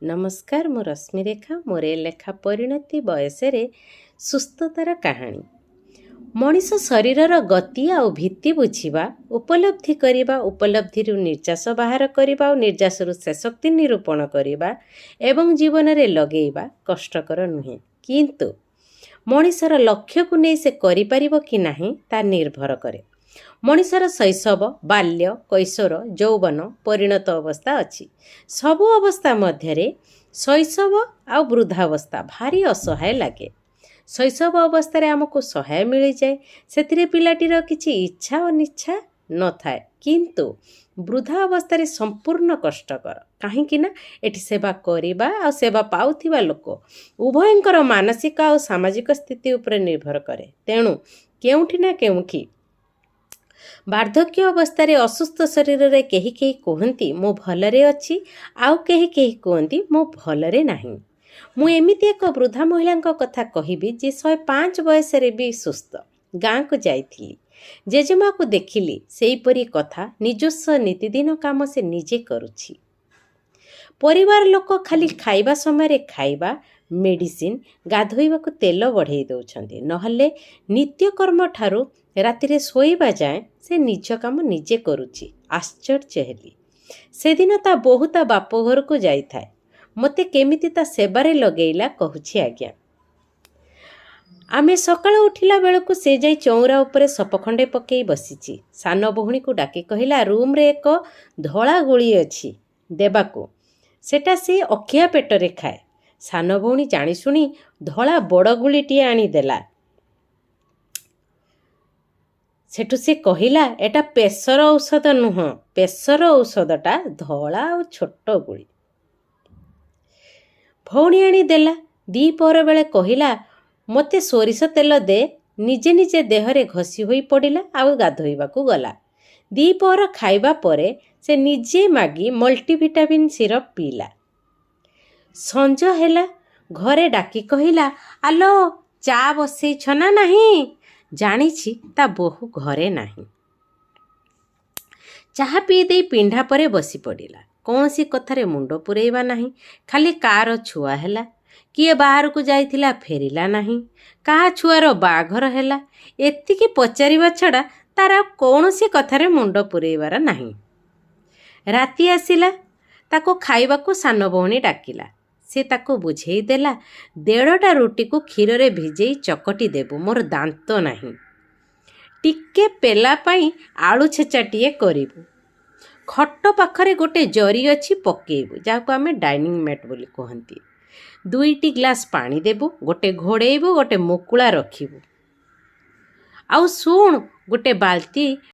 नमस्कार मु रश्मिरेखा मोर लेखा परिणति बयसरे सुस्थतार कहानी मनीष शरीर गति आ भित्ति बुझा उपलब्धि करने उपलब्धि निर्यास बाहर करने और निर्यास शेषोक्ति निरूपण करने एवं जीवन में लगेଇବା कष्टकर नुहे किंतु मनीषर लक्ष्य को नहीं से करिपारिबो कि नहीं ता निर्भर करे। मनीषर शैशव बाल्य कैशोर यौवन परिणत अवस्था अच्छी सबु अवस्था मध्य शैशव आ वृद्धावस्था भारी असहाय लगे। शैशव अवस्था आमको सहाय मिल जाए से पिलाटीर किसी इच्छा और निच्छा न थाए किंतु वृद्धा अवस्था संपूर्ण कष्टकर कहीं एटी सेवा करवा आ सेवा पाउथिबा लोक उभयंकर मानसिक और सामाजिक स्थिति उपर निर्भर करे। तेणु केउठी ना केउठी वार्धक्य अवस्था असुस्थ शरीर रे कही कहती मो भलरे अच्छी आउ कही कहती मो भलरे नहीं। मु एमिति एक वृद्धा महिला कथा कहबी जे 105 बयस भी सुस्थ गाँ को जाइथिली जेजेमा को देखिली सेहीपरी कथा निजस्व नीतिदिन काम से निजे करुछि। परिवार लोक खाली खाइबा समय खाइबा मेडिसिन गाधोइबा को तेल बढ़ाई दौरान नहले नित्यकर्म ठारू रातिरे शोइबा जाए से निज काम निजे करुछि। आश्चर्य हेली से दिन ता बहु ता बाप घर को जाई थाए मते केमिति ता सेबारे लगेइला कहूछि आज्ञा। आमे सकाळ उठिला बेलକୁ से जाई चौरा उपरे सपखंडे पकेई बसिछि। सान बहुणी को डाकी कहिला रूम रे एक धला गोली अछि देबाको सेटा से अखिया पेटरे खाए। सान भौणी जानी शुणी धला बड़ गुलीटी आनी देला। सेठु से कहिला एटा पेसर औषध नुह पेसर औषधटा धला और छोट गुली। भौणी आनी देला। दी पर बेले कहिला मते सोरिष तेल दे निजे निजे देहरे घसी होई पड़िला आउ गाधोइबाकू गला। दी पर खाइबा परे से निजे मागी मल्टीविटामिन सिरप पीला। संज हेला घरे डाकी कहिला आलो चा बसई छना नहीं जानिछि ता बहु घरे नहीं। चाहा पी दे पिंढा परे बसी पड़िला। कौन सी कथारे मुंड पुरेइबा नहीं खाली कार छुआ हेला किए बाहर को जाइथिला फेरिला नहीं कहा छुआर बाघर हेला एतिकी पचारिबा छड़ा तार कौन सी कथारे मुंड पुरेइबार नहीं। राति आसिला ताको खाइबाकू सान भौणी डाकिला। से ताको बुझेई देला 1.5टा रुटी को क्षीर रे भिजेई चकटी देबू मोर दांत नहीं टिके पेला पाई आलू छेचाटीए करिबू खट पाखरे गोटे जरी अच्छी पकेबू जाको आमे डाइनिंग मैट बोली कहंती 2टी ग्लास पानी देबू गोटे घोड़ेबू गोटे मुकुला रखिबू आउ सुन गोटे बाल्टी